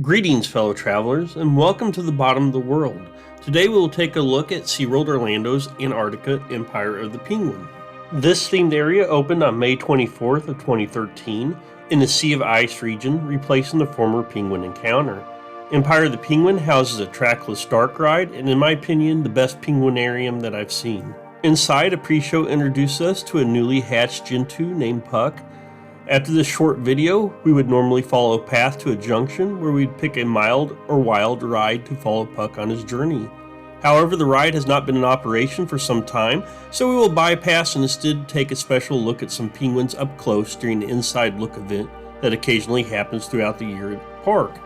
Greetings, fellow travelers, and welcome to the bottom of the world. Today we will take a look at SeaWorld Orlando's Antarctica Empire of the Penguin. This themed area opened on May 24th of 2013 in the Sea of Ice region, replacing the former Penguin Encounter. Empire of the Penguin houses a trackless dark ride, and in my opinion, the best penguinarium that I've seen. Inside, a pre-show introduced us to a newly hatched Gentoo named Puck. After this short video, we would normally follow a path to a junction where we'd pick a mild or wild ride to follow Puck on his journey. However, the ride has not been in operation for some time, so we will bypass and instead take a special look at some penguins up close during the Inside Look event that occasionally happens throughout the year at the park.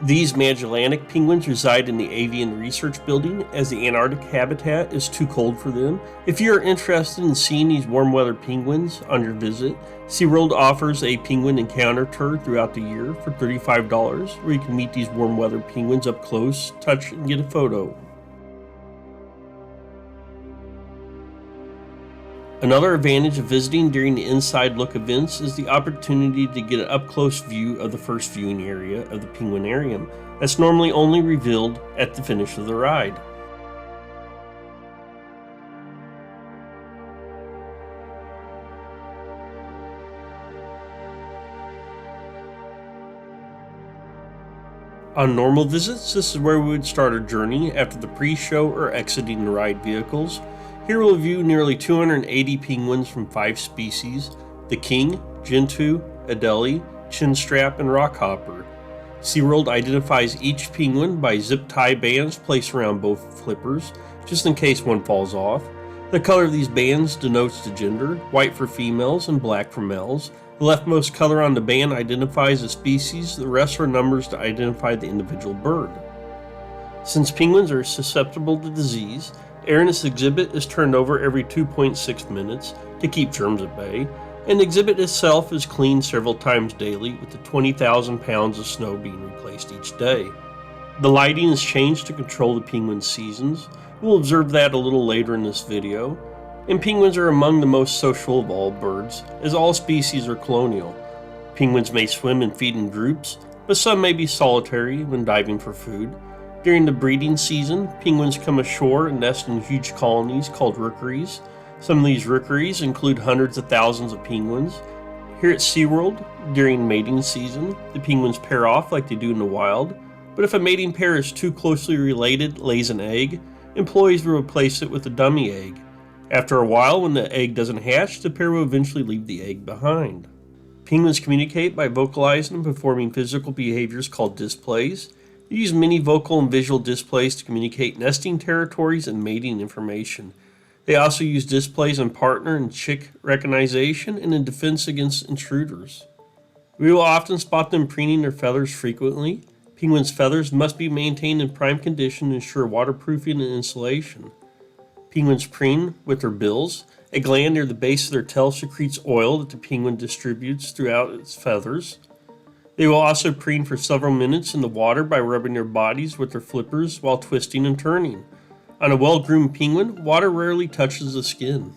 These Magellanic Penguins reside in the Avian Research Building as the Antarctic habitat is too cold for them. If you are interested in seeing these warm weather penguins on your visit, SeaWorld offers a penguin encounter tour throughout the year for $35 where you can meet these warm weather penguins up close, touch, and get a photo. Another advantage of visiting during the Inside Look events is the opportunity to get an up-close view of the first viewing area of the Penguinarium that's normally only revealed at the finish of the ride. On normal visits, this is where we would start our journey after the pre-show or exiting the ride vehicles. Here we'll view nearly 280 penguins from 5 species: the king, Gentoo, Adelie, chinstrap, and rockhopper. SeaWorld identifies each penguin by zip tie bands placed around both flippers, just in case one falls off. The color of these bands denotes the gender, white for females and black for males. The leftmost color on the band identifies the species, the rest are numbers to identify the individual bird. Since penguins are susceptible to disease, air in this exhibit is turned over every 2.6 minutes to keep germs at bay, and the exhibit itself is cleaned several times daily with the 20,000 pounds of snow being replaced each day. The lighting is changed to control the penguin seasons. We'll observe that a little later in this video. And penguins are among the most social of all birds, as all species are colonial. Penguins may swim and feed in groups, but some may be solitary when diving for food. During the breeding season, penguins come ashore and nest in huge colonies called rookeries. Some of these rookeries include hundreds of thousands of penguins. Here at SeaWorld, during mating season, the penguins pair off like they do in the wild, but if a mating pair is too closely related, lays an egg, employees will replace it with a dummy egg. After a while, when the egg doesn't hatch, the pair will eventually leave the egg behind. Penguins communicate by vocalizing and performing physical behaviors called displays. They use many vocal and visual displays to communicate nesting territories and mating information. They also use displays in partner and chick recognition and in defense against intruders. We will often spot them preening their feathers frequently. Penguins' feathers must be maintained in prime condition to ensure waterproofing and insulation. Penguins preen with their bills. A gland near the base of their tail secretes oil that the penguin distributes throughout its feathers. They will also preen for several minutes in the water by rubbing their bodies with their flippers while twisting and turning. On a well-groomed penguin, water rarely touches the skin.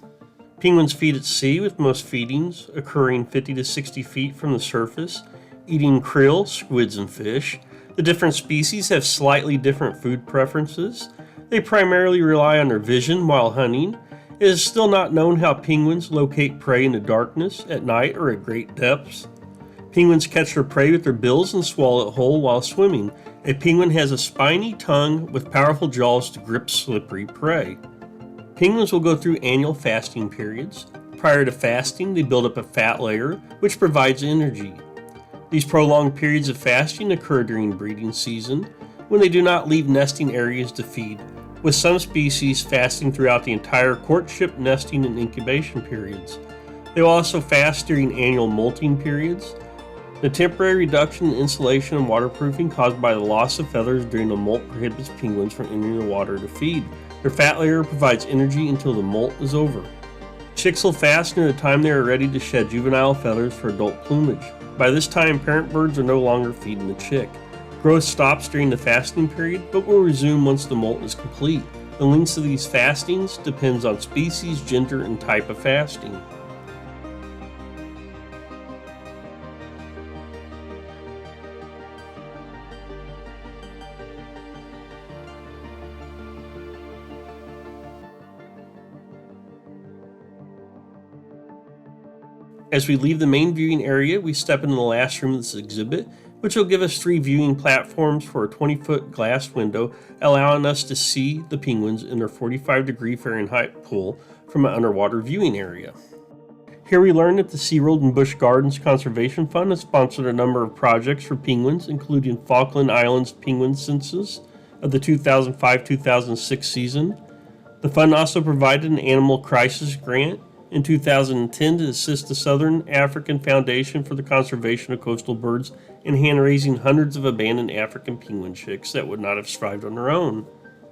Penguins feed at sea, with most feedings occurring 50 to 60 feet from the surface, eating krill, squids, and fish. The different species have slightly different food preferences. They primarily rely on their vision while hunting. It is still not known how penguins locate prey in the darkness, at night, or at great depths. Penguins catch their prey with their bills and swallow it whole while swimming. A penguin has a spiny tongue with powerful jaws to grip slippery prey. Penguins will go through annual fasting periods. Prior to fasting, they build up a fat layer, which provides energy. These prolonged periods of fasting occur during breeding season, when they do not leave nesting areas to feed, with some species fasting throughout the entire courtship, nesting, and incubation periods. They will also fast during annual molting periods. The temporary reduction in insulation and waterproofing caused by the loss of feathers during the molt prohibits penguins from entering the water to feed. Their fat layer provides energy until the molt is over. Chicks will fast near the time they are ready to shed juvenile feathers for adult plumage. By this time, parent birds are no longer feeding the chick. Growth stops during the fasting period, but will resume once the molt is complete. The lengths of these fastings depends on species, gender, and type of fasting. As we leave the main viewing area, we step into the last room of this exhibit, which will give us 3 viewing platforms for a 20-foot glass window, allowing us to see the penguins in their 45-degree Fahrenheit pool from an underwater viewing area. Here we learned that the SeaWorld and Busch Gardens Conservation Fund has sponsored a number of projects for penguins, including Falkland Islands penguin census of the 2005-2006 season. The fund also provided an animal crisis grant in 2010 to assist the Southern African Foundation for the Conservation of Coastal Birds in hand-raising hundreds of abandoned African penguin chicks that would not have survived on their own.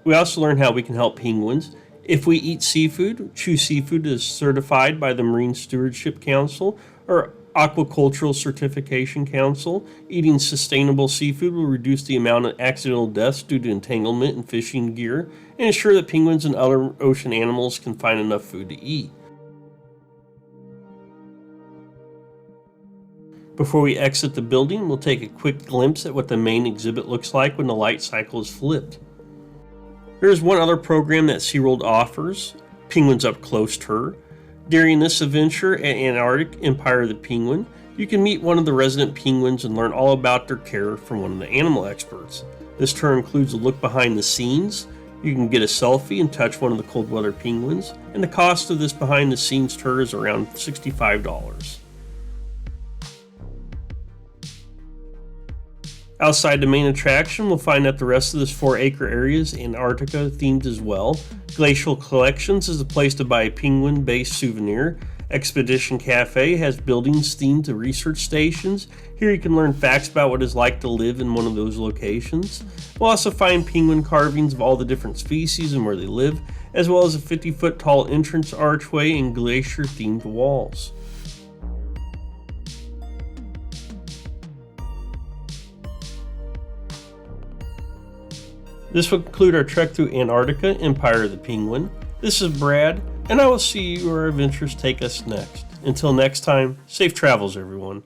We also learned how we can help penguins. If we eat seafood, choose seafood that is certified by the Marine Stewardship Council or Aquacultural Certification Council. Eating sustainable seafood will reduce the amount of accidental deaths due to entanglement in fishing gear and ensure that penguins and other ocean animals can find enough food to eat. Before we exit the building, we'll take a quick glimpse at what the main exhibit looks like when the light cycle is flipped. There is one other program that SeaWorld offers, Penguins Up Close Tour. During this adventure at Antarctic Empire of the Penguin, you can meet one of the resident penguins and learn all about their care from one of the animal experts. This tour includes a look behind the scenes. You can get a selfie and touch one of the cold weather penguins, and the cost of this behind the scenes tour is around $65. Outside the main attraction, we'll find that the rest of this 4-acre area is Antarctica themed as well. Glacial Collections is a place to buy a penguin-based souvenir. Expedition Cafe has buildings themed to research stations. Here you can learn facts about what it's like to live in one of those locations. We'll also find penguin carvings of all the different species and where they live, as well as a 50-foot tall entrance archway and glacier-themed walls. This will conclude our trek through Antarctica, Empire of the Penguin. This is Brad, and I will see you where our adventures take us next. Until next time, safe travels, everyone.